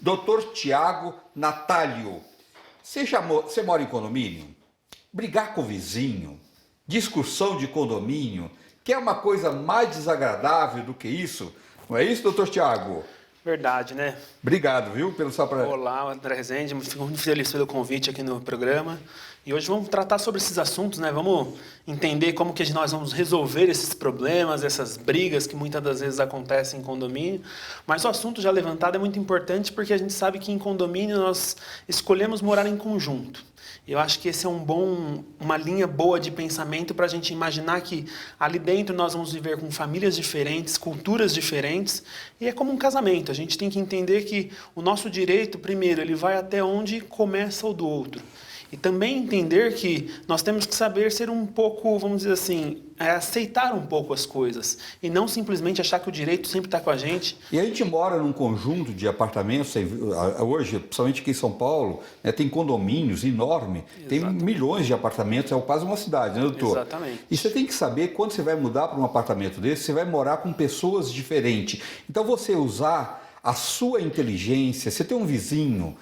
Doutor Tiago Natalio, você mora em condomínio? Brigar com o vizinho, discussão de condomínio, que é uma coisa mais desagradável do que isso? Não é isso, doutor Tiago? Verdade, né? Obrigado, viu, pelo seu... Olá, André Rezende, fico muito feliz pelo convite aqui no programa. E hoje vamos tratar sobre esses assuntos, né? Vamos entender como que nós vamos resolver esses problemas, essas brigas que muitas das vezes acontecem em condomínio. Mas o assunto já levantado é muito importante porque a gente sabe que em condomínio nós escolhemos morar em conjunto. Eu acho que esse é uma linha boa de pensamento para a gente imaginar que ali dentro nós vamos viver com famílias diferentes, culturas diferentes, e é como um casamento. A gente tem que entender que o nosso direito, primeiro, ele vai até onde começa o do outro. E também entender que nós temos que saber ser um pouco, vamos dizer assim, aceitar um pouco as coisas. E não simplesmente achar que o direito sempre está com a gente. E a gente mora num conjunto de apartamentos, hoje, principalmente aqui em São Paulo, né, tem condomínios enormes, tem milhões de apartamentos, é quase uma cidade, né, doutor? Exatamente. E você tem que saber, quando você vai mudar para um apartamento desse, você vai morar com pessoas diferentes. Então você usar a sua inteligência, você tem um vizinho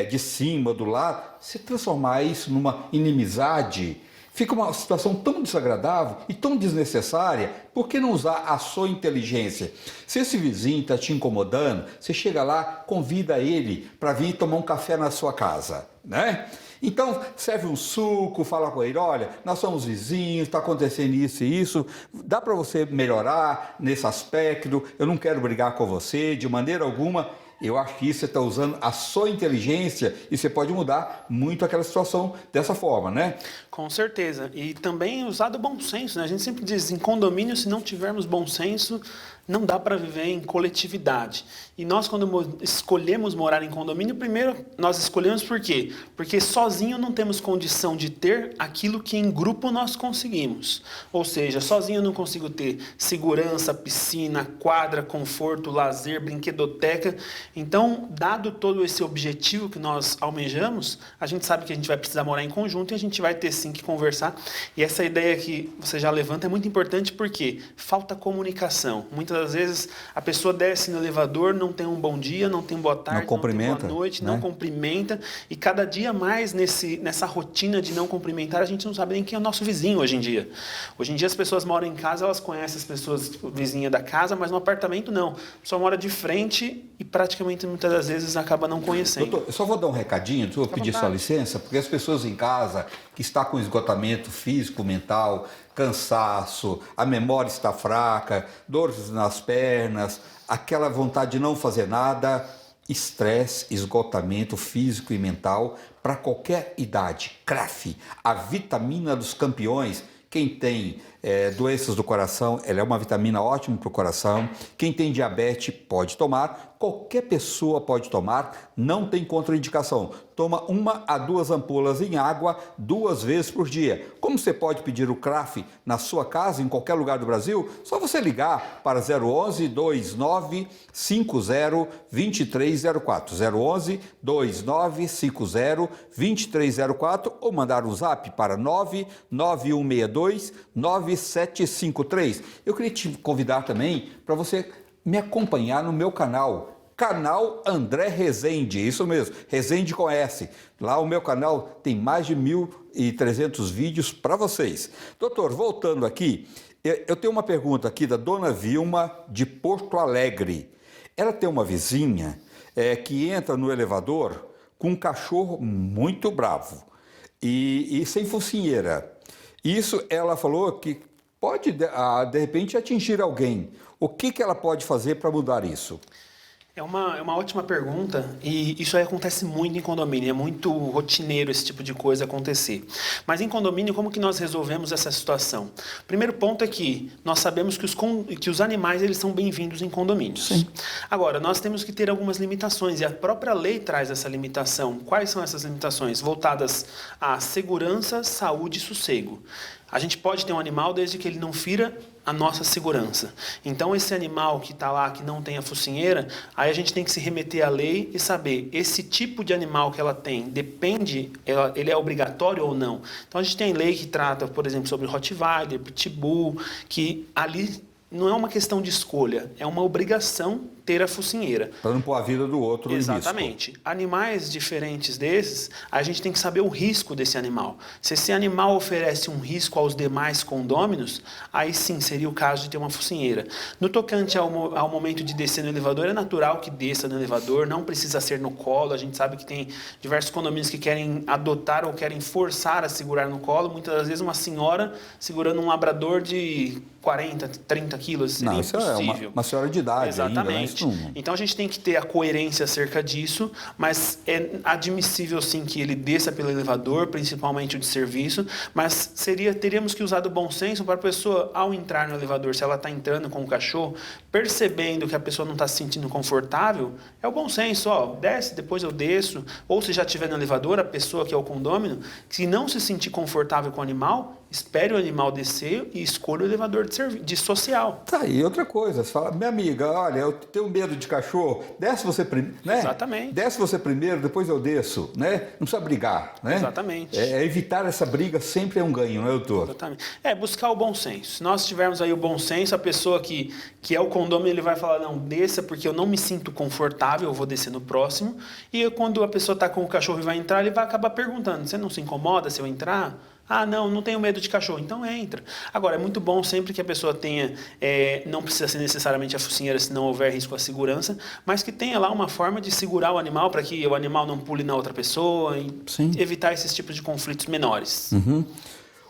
de cima, do lado, você transformar isso numa inimizade, fica uma situação tão desagradável e tão desnecessária. Por que não usar a sua inteligência? Se esse vizinho está te incomodando, você chega lá, convida ele para vir tomar um café na sua casa, né? Então, serve um suco, fala com ele, olha, nós somos vizinhos, está acontecendo isso e isso, dá para você melhorar nesse aspecto, eu não quero brigar com você de maneira alguma. Eu acho que isso você está usando a sua inteligência e você pode mudar muito aquela situação dessa forma, né? Com certeza. E também usar do bom senso, né? A gente sempre diz, em condomínio, se não tivermos bom senso, não dá para viver em coletividade. E nós, quando escolhemos morar em condomínio, primeiro nós escolhemos por quê? Porque sozinho não temos condição de ter aquilo que em grupo nós conseguimos. Ou seja, sozinho eu não consigo ter segurança, piscina, quadra, conforto, lazer, brinquedoteca. Então, dado todo esse objetivo que nós almejamos, a gente sabe que a gente vai precisar morar em conjunto e a gente vai ter sim que conversar. E essa ideia que você já levanta é muito importante porque falta comunicação. Muitas das vezes a pessoa desce no elevador, não tem um bom dia, não tem boa tarde, não tem boa noite, né? Não cumprimenta. E cada dia mais nessa rotina de não cumprimentar, a gente não sabe nem quem é o nosso vizinho hoje em dia. Hoje em dia as pessoas moram em casa, elas conhecem as pessoas vizinhas da casa, mas no apartamento não. A pessoa mora de frente e praticamente muitas das vezes acaba não conhecendo. Doutor, eu só vou dar um recadinho, vou pedir sua licença, porque as pessoas em casa que estão com esgotamento físico, mental, cansaço, a memória está fraca, dores nas pernas, aquela vontade de não fazer nada, estresse, esgotamento físico e mental para qualquer idade. CRAF, a vitamina dos campeões. Quem tem doenças do coração, ela é uma vitamina ótima para o coração. Quem tem diabetes pode tomar, qualquer pessoa pode tomar, não tem contraindicação. Toma 1 a 2 ampolas em água 2 vezes por dia. Como você pode pedir o CRAF na sua casa, em qualquer lugar do Brasil? Só você ligar para 011 2950 2304. 011 2950 2304 ou mandar um zap para 99162 9753. Eu queria te convidar também para você me acompanhar no meu canal André Rezende, isso mesmo, Rezende com S. Lá o meu canal tem mais de 1.300 vídeos para vocês. Doutor, voltando aqui, eu tenho uma pergunta aqui da dona Vilma de Porto Alegre. Ela tem uma vizinha que entra no elevador com um cachorro muito bravo e sem focinheira. Isso ela falou que pode, de repente, atingir alguém. O que ela pode fazer para mudar isso? É uma ótima pergunta e isso aí acontece muito em condomínio, é muito rotineiro esse tipo de coisa acontecer. Mas em condomínio, como que nós resolvemos essa situação? Primeiro ponto é que nós sabemos que os animais eles são bem-vindos em condomínios. Sim. Agora, nós temos que ter algumas limitações e a própria lei traz essa limitação. Quais são essas limitações? Voltadas à segurança, saúde e sossego. A gente pode ter um animal desde que ele não fira a nossa segurança. Então, esse animal que está lá, que não tem a focinheira, aí a gente tem que se remeter à lei e saber, esse tipo de animal que ela tem, ele é obrigatório ou não? Então, a gente tem lei que trata, por exemplo, sobre Rottweiler, Pitbull, que ali não é uma questão de escolha, é uma obrigação ter a focinheira. Para não pôr a vida do outro em risco. Exatamente. Animais diferentes desses, a gente tem que saber o risco desse animal. Se esse animal oferece um risco aos demais condôminos, aí sim seria o caso de ter uma focinheira. No tocante ao momento de descer no elevador, é natural que desça no elevador, não precisa ser no colo. A gente sabe que tem diversos condomínios que querem adotar ou querem forçar a segurar no colo. Muitas das vezes uma senhora segurando um labrador de 40, 30 quilos, seria Não, isso impossível. é uma senhora de idade. Exatamente. Ainda, né? Então a gente tem que ter a coerência acerca disso, mas é admissível sim que ele desça pelo elevador, principalmente o de serviço, mas teríamos que usar do bom senso para a pessoa, ao entrar no elevador, se ela está entrando com o cachorro, percebendo que a pessoa não está se sentindo confortável, é o bom senso, ó, desce, depois eu desço, ou se já estiver no elevador, a pessoa que é o condômino, se não se sentir confortável com o animal, espere o animal descer e escolha o elevador de social. Tá aí, outra coisa, você fala, minha amiga, olha, eu tenho medo de cachorro, desce você primeiro, né? Exatamente. Desce você primeiro, depois eu desço, né? Não precisa brigar, né? Exatamente. Evitar essa briga sempre é um ganho, não é, doutor? Exatamente. Buscar o bom senso. Se nós tivermos aí o bom senso, a pessoa que é o condômino, ele vai falar, não, desça porque eu não me sinto confortável, eu vou descer no próximo. E quando a pessoa está com o cachorro e vai entrar, ele vai acabar perguntando, você não se incomoda se eu entrar? Ah, não tenho medo de cachorro, então entra. Agora, é muito bom sempre que a pessoa tenha, não precisa ser necessariamente a focinheira se não houver risco à segurança, mas que tenha lá uma forma de segurar o animal para que o animal não pule na outra pessoa e evitar esses tipos de conflitos menores. Uhum.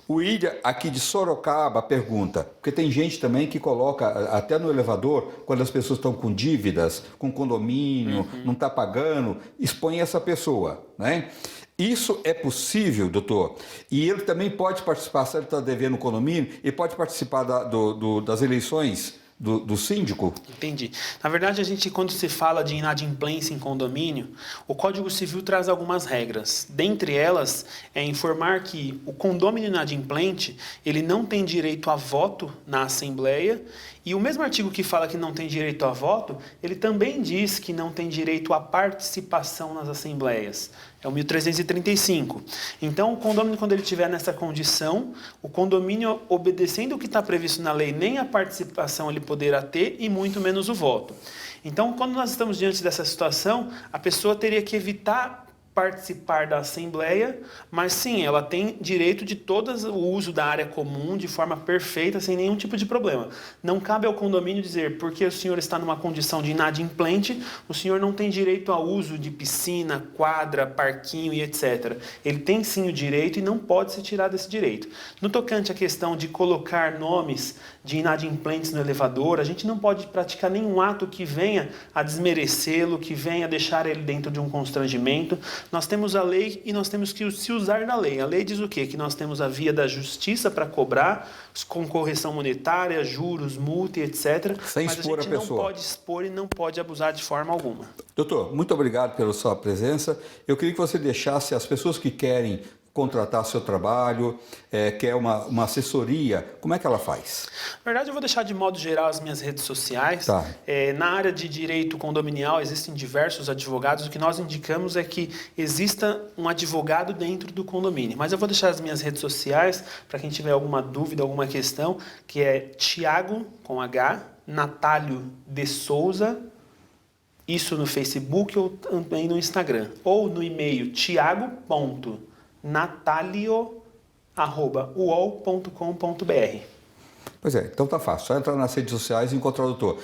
O William, aqui de Sorocaba, pergunta, porque tem gente também que coloca até no elevador, quando as pessoas estão com dívidas, com condomínio, não está pagando, expõe essa pessoa, né? Isso é possível, doutor? E ele também pode participar, se ele está devendo o condomínio, ele pode participar das eleições do síndico? Entendi. Na verdade, quando se fala de inadimplência em condomínio, o Código Civil traz algumas regras. Dentre elas, é informar que o condômino inadimplente, ele não tem direito a voto na Assembleia, e o mesmo artigo que fala que não tem direito a voto, ele também diz que não tem direito à participação nas assembleias. É o 1335. Então, o condomínio, quando ele estiver nessa condição, o condomínio, obedecendo o que está previsto na lei, nem a participação ele poderá ter e muito menos o voto. Então, quando nós estamos diante dessa situação, a pessoa teria que evitar participar da Assembleia, mas sim, ela tem direito de todo o uso da área comum de forma perfeita, sem nenhum tipo de problema. Não cabe ao condomínio dizer, porque o senhor está numa condição de inadimplente, o senhor não tem direito ao uso de piscina, quadra, parquinho e etc. Ele tem sim o direito e não pode se tirar desse direito. No tocante à questão de colocar nomes de inadimplentes no elevador, a gente não pode praticar nenhum ato que venha a desmerecê-lo, que venha a deixar ele dentro de um constrangimento. Nós temos a lei e nós temos que se usar da lei. A lei diz o quê? Que nós temos a via da justiça para cobrar, com correção monetária, juros, multa, etc. Sem expor a pessoa. Mas a gente não pode expor e não pode abusar de forma alguma. Doutor, muito obrigado pela sua presença. Eu queria que você deixasse as pessoas que querem contratar seu trabalho, quer uma assessoria, como é que ela faz? Na verdade, eu vou deixar de modo geral as minhas redes sociais. Tá. Na área de direito condominial existem diversos advogados. O que nós indicamos é que exista um advogado dentro do condomínio. Mas eu vou deixar as minhas redes sociais para quem tiver alguma dúvida, alguma questão, que é Thiago, com H, Natálio de Souza, isso no Facebook ou também no Instagram. Ou no e-mail thiago.natalio@uol.com.br. Pois é, então tá fácil, só entrar nas redes sociais e encontrar o doutor.